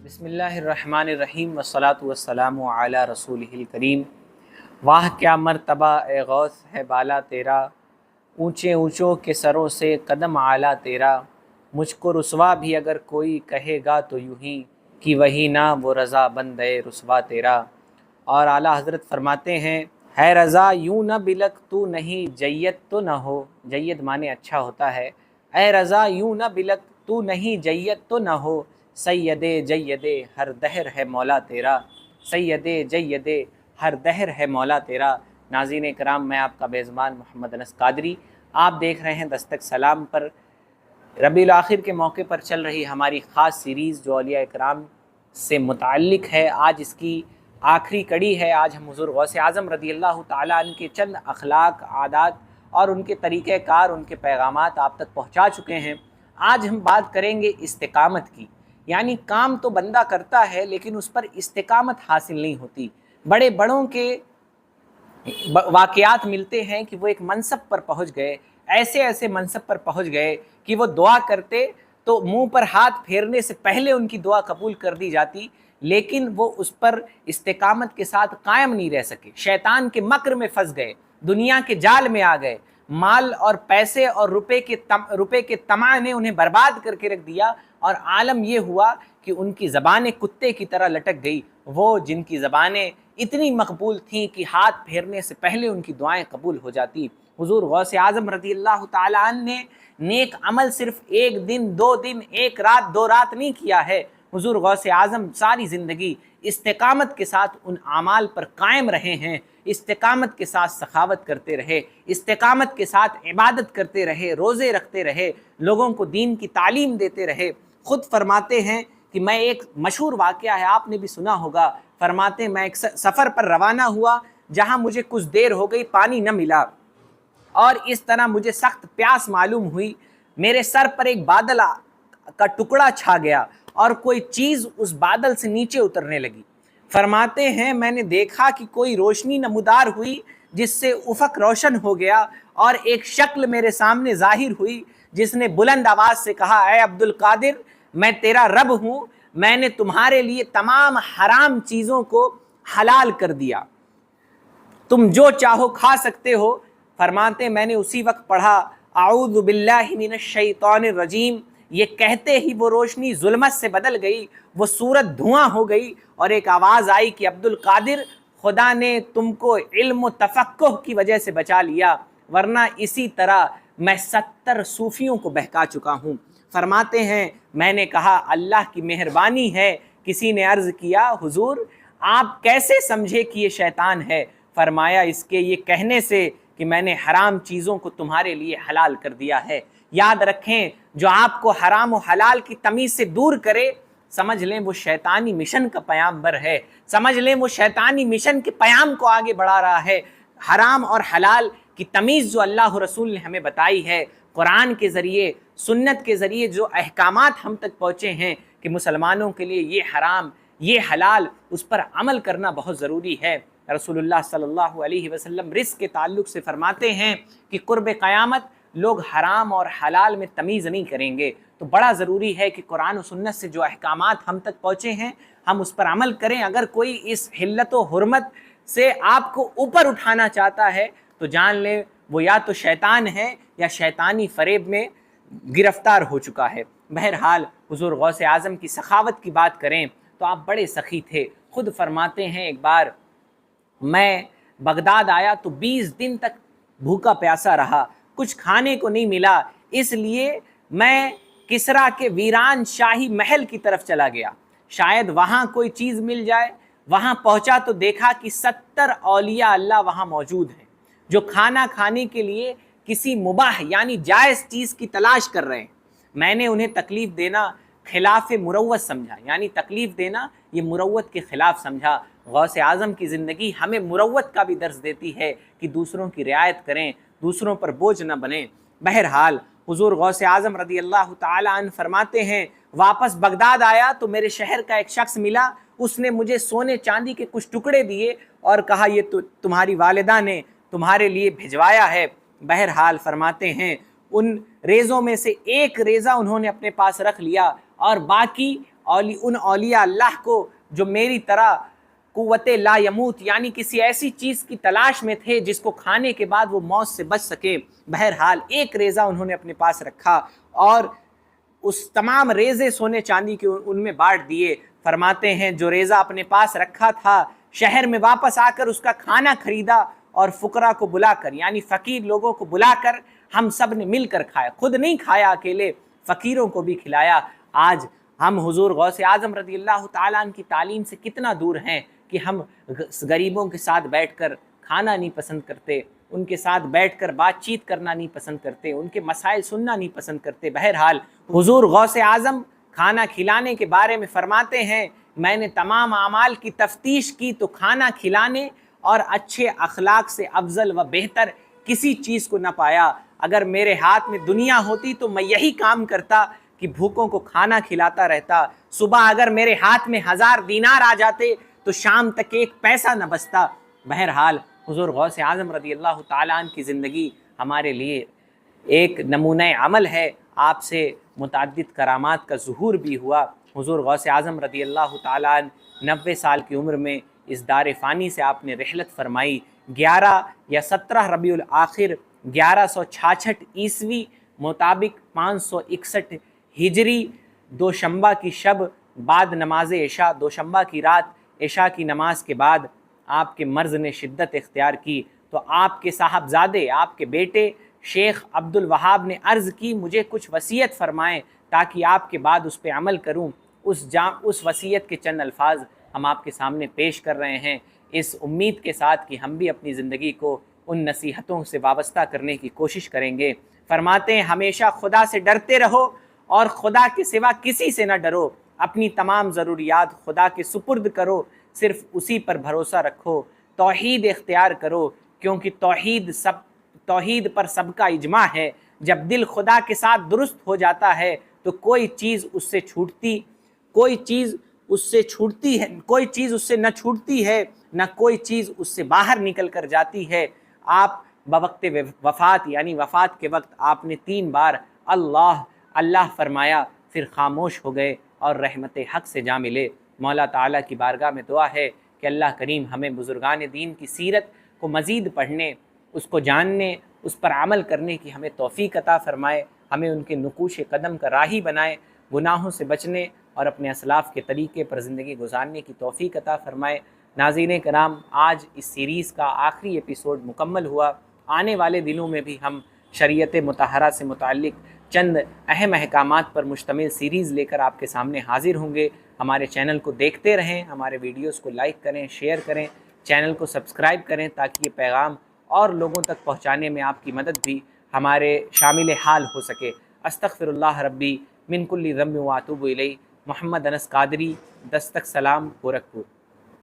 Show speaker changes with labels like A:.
A: बिस्मिल्लाहिर्रहमानिर्रहीम वस्सलातु वस्सलामु अला रसूलिहिल करीम। वाह क्या मर्तबा ए गौस है बाला तेरा, ऊंचे ऊंचों के सरों से कदम आला तेरा। मुझको रुसवा भी अगर कोई कहेगा तो यूं ही कि वही ना वो रज़ा बंदे रुसवा तेरा। और आला हज़रत फरमाते हैं, है रज़ा यूं न बिलक तू नहीं जय्यद तो न हो। जय्यद माने अच्छा होता है। ए रज़ा यूं न बिलक तू नहीं जय्यद तो न हो। सैयदे जय्यदे हर दहर है मौला तेरा। सैयदे जय्यदे हर दहर है मौला तेरा। नाज़रीन कराम, मैं आपका मेज़बान मोहम्मद अनस कादरी, आप देख रहे हैं दस्तक सलाम पर रबीउल आखिर के मौके पर चल रही हमारी ख़ास सीरीज़ जो औलिया इकराम से मुताल्लिक़ है। आज इसकी आखिरी कड़ी है। आज हम हुज़ूर गौसे आज़म रज़ियल्लाहु ताला अन्हु के चंद अखलाक, आदात और उनके तरीक़ेकार, उनके पैगामात आप तक पहुँचा चुके हैं। आज हम बात करेंगे इस्तिकामत की, यानी काम तो बंदा करता है लेकिन उस पर इस्तिकामत हासिल नहीं होती। बड़े बड़ों के वाक़यात मिलते हैं कि वो एक मनसब पर पहुंच गए, ऐसे ऐसे मनसब पर पहुंच गए कि वो दुआ करते तो मुंह पर हाथ फेरने से पहले उनकी दुआ कबूल कर दी जाती, लेकिन वो उस पर इस्तिकामत के साथ कायम नहीं रह सके। शैतान के मक्र में फंस गए, दुनिया के जाल में आ गए, माल और पैसे और रुपए के तमा ने उन्हें बर्बाद करके रख दिया। और आलम ये हुआ कि उनकी ज़बानें कुत्ते की तरह लटक गई। वो जिनकी ज़बानें इतनी मकबूल थीं कि हाथ फेरने से पहले उनकी दुआएं कबूल हो जाती। हुज़ूर गौसे आज़म रज़ियल्लाहु ताला अन्हु ने नेक अमल सिर्फ एक दिन, दो दिन, एक रात, दो रात नहीं किया है। हुज़ूर गौसे आज़म सारी ज़िंदगी इस्तिकामत के साथ उन आमाल पर कायम रहे हैं, इस्तिकामत के साथ सखावत करते रहे, इस्तिकामत के साथ इबादत करते रहे, रोज़े रखते रहे, लोगों को दीन की तालीम देते रहे। ख़ुद फरमाते हैं कि मैं एक मशहूर वाक़या है, आपने भी सुना होगा, फरमाते हैं मैं एक सफ़र पर रवाना हुआ जहाँ मुझे कुछ देर हो गई, पानी न मिला और इस तरह मुझे सख्त प्यास मालूम हुई। मेरे सर पर एक बादल का टुकड़ा छा गया और कोई चीज़ उस बादल से नीचे उतरने लगी। फरमाते हैं मैंने देखा कि कोई रोशनी नमूदार हुई जिससे उफ़क़ रोशन हो गया और एक शक्ल मेरे सामने ज़ाहिर हुई जिसने बुलंद आवाज़ से कहा, ऐ अब्दुल कादिर, मैं तेरा रब हूँ, मैंने तुम्हारे लिए तमाम हराम चीज़ों को हलाल कर दिया, तुम जो चाहो खा सकते हो। फरमाते मैंने उसी वक्त पढ़ा, आऊज़ु बिल्लाहि मिनश शैतानिर रजीम। ये कहते ही वो रोशनी जुल्मत से बदल गई, वो सूरत धुआं हो गई और एक आवाज़ आई कि अब्दुल कादिर, खुदा ने तुमको इल्म तफक्कुह की वजह से बचा लिया, वरना इसी तरह मैं 70 सूफियों को बहका चुका हूँ। फरमाते हैं मैंने कहा अल्लाह की मेहरबानी है। किसी ने अर्ज़ किया, हुजूर आप कैसे समझे कि ये शैतान है? फरमाया इसके ये कहने से कि मैंने हराम चीज़ों को तुम्हारे लिए हलाल कर दिया है। याद रखें, जो आपको हराम और हलाल की तमीज़ से दूर करे, समझ लें वो शैतानी मिशन का पैगाम्बर है, समझ लें वो शैतानी मिशन के पैगाम को आगे बढ़ा रहा है। हराम और हलाल की तमीज़ जो अल्लाह रसूल ने हमें बताई है, कुरान के ज़रिए, सुन्नत के ज़रिए जो अहकामात हम तक पहुँचे हैं कि मुसलमानों के लिए ये हराम, ये हलाल, उस पर अमल करना बहुत ज़रूरी है। रसूलुल्लाह सल्लल्लाहु अलैहि वसल्लम रिज़्क़ के ताल्लुक़ से फरमाते हैं कि कुर्ब क़यामत लोग हराम और हलाल में तमीज़ नहीं करेंगे। तो बड़ा ज़रूरी है कि कुरान और सुन्नत से जो अहकामात हम तक पहुँचे हैं हम उस पर अमल करें। अगर कोई इस हिल्लत व हुर्मत से आपको ऊपर उठाना चाहता है तो जान लें वो या तो शैतान है या शैतानी फ़रेब में गिरफ़्तार हो चुका है। बहरहाल हुज़ूर गौसे आज़म की सखावत की बात करें तो आप बड़े सखी थे। ख़ुद फरमाते हैं एक बार मैं बगदाद आया तो 20 दिन तक भूखा प्यासा रहा, कुछ खाने को नहीं मिला, इसलिए मैं किसरा के वीरान शाही महल की तरफ चला गया, शायद वहाँ कोई चीज़ मिल जाए। वहाँ पहुँचा तो देखा कि 70 औलिया अल्लाह वहाँ मौजूद हैं जो खाना खाने के लिए किसी मुबाह यानी जायज़ चीज़ की तलाश कर रहे हैं। मैंने उन्हें तकलीफ़ देना खिलाफ मुरव्वत समझा, यानी तकलीफ़ देना ये मुरव्वत के ख़िलाफ़ समझा। गौसे आज़म की ज़िंदगी हमें मुरव्वत का भी दर्स देती है कि दूसरों की रियायत करें, दूसरों पर बोझ न बने। बहरहाल हुज़ूर गौसे आज़म रज़ियल्लाहु ताला अन्हु फरमाते हैं वापस बगदाद आया तो मेरे शहर का एक शख्स मिला, उसने मुझे सोने चांदी के कुछ टुकड़े दिए और कहा ये तो तुम्हारी वालिदा ने तुम्हारे लिए भिजवाया है। बहरहाल फरमाते हैं उन रेज़ों में से एक रेज़ा उन्होंने अपने पास रख लिया और बाकी उन औलिया अल्लाह को जो मेरी तरह कुव्वत ला यमूत यानी किसी ऐसी चीज़ की तलाश में थे जिसको खाने के बाद वो मौत से बच सके। बहरहाल एक रेज़ा उन्होंने अपने पास रखा और उस तमाम रेज़े सोने चांदी के उनमें बांट दिए। फरमाते हैं जो रेज़ा अपने पास रखा था शहर में वापस आकर उसका खाना खरीदा और फुकरा को बुलाकर यानी फ़कीर लोगों को बुलाकर हम सब ने मिलकर खाया, खुद नहीं खाया अकेले, फ़कीरों को भी खिलाया। आज हम हुजूर गौसे आज़म रज़ियल्लाहु ताला अन्हु की तालीम से कितना दूर हैं कि हम गरीबों के साथ बैठकर खाना नहीं पसंद करते, उनके साथ बैठकर बातचीत करना नहीं पसंद करते, उनके मसाइल सुनना नहीं पसंद करते। बहरहाल हुजूर गौसे आज़म खाना खिलाने के बारे में फरमाते हैं, मैंने तमाम आमाल की तफ्तीश की तो खाना खिलाने और अच्छे अखलाक से अफजल व बेहतर किसी चीज़ को न पाया। अगर मेरे हाथ में दुनिया होती तो मैं यही काम करता कि भूखों को खाना खिलाता रहता। सुबह अगर मेरे हाथ में 1000 दीनार आ जाते तो शाम तक एक पैसा न बचता। बहरहाल हुजूर गौसे आज़म रज़ियल्लाहु ताला अन्हु की ज़िंदगी हमारे लिए एक नमूने अमल है। आपसे मुतअद्दिद करामात का ज़ुहूर भी हुआ। हुजूर गौसे आज़म रज़ियल्लाहु ताला अन्हु 90 साल की उम्र में इस दार फ़ानी से आपने रहलत फरमाई। 11 या 17 रबीउल आखिर 1166 ईस्वी मुताबिक 561 हिजरी दोशंबा की शब बाद नमाज इशा, दोशंबा की रात इशा की नमाज के बाद आपके मर्ज़ ने शिद्दत इख्तियार की तो आपके साहबजादे आपके बेटे शेख अब्दुल वहाब ने अर्ज़ की मुझे कुछ वसीयत फ़रमाएँ ताकि आपके बाद उस पर अमल करूँ। उस वसीयत के चंद अल्फाज हम आपके सामने पेश कर रहे हैं, इस उम्मीद के साथ कि हम भी अपनी ज़िंदगी को उन नसीहतों से वाबस्ता करने की कोशिश करेंगे। फरमाते हैं हमेशा खुदा से डरते रहो और खुदा के सिवा किसी से न डरो। अपनी तमाम ज़रूरियात खुदा के सुपुर्द करो, सिर्फ़ उसी पर भरोसा रखो। तौहीद इख्तियार करो क्योंकि तौहीद पर सबका इजमा है। जब दिल खुदा के साथ दुरुस्त हो जाता है तो कोई चीज़ उससे न छूटती है न कोई चीज़ उससे बाहर निकल कर जाती है। आप बवक्ते वफ़ात यानी वफ़ात के वक्त आपने 3 बार अल्लाह अल्लाह फरमाया, फिर खामोश हो गए और रहमत हक़ से जा मिले। मौला ताला की बारगाह में दुआ है कि अल्लाह करीम हमें बुज़ुर्गान दीन की सीरत को मज़ीद पढ़ने, उसको जानने, उस पर अमल करने की हमें तौफ़ीक़ अता फ़रमाए, हमें उनके नुकूश कदम का राही बनाए, गुनाहों से बचने और अपने असलाफ़ के तरीक़े पर ज़िंदगी गुजारने की तौफ़ीक़ अता फ़रमाए। नाज़रीन कराम, आज इस सीरीज़ का आखिरी एपिसोड मुकम्मल हुआ। आने वाले दिनों में भी हम शरीयत मुतहरा से मुताल्लिक़ चंद अहम अहकामात पर मुश्तमिल सीरीज़ लेकर आपके सामने हाज़िर होंगे। हमारे चैनल को देखते रहें, हमारे वीडियोज़ को लाइक करें, शेयर करें, चैनल को सब्सक्राइब करें ताकि ये पैगाम और लोगों तक पहुँचाने में आपकी मदद भी हमारे शामिल हाल हो सके। अस्तग़फ़िरुल्लाह रब्बी मिन कुल्लि ज़ंबिन व अतूबु इलैह। मोहम्मद अनस कादरी, दस्तक सलाम, गोरखपुर।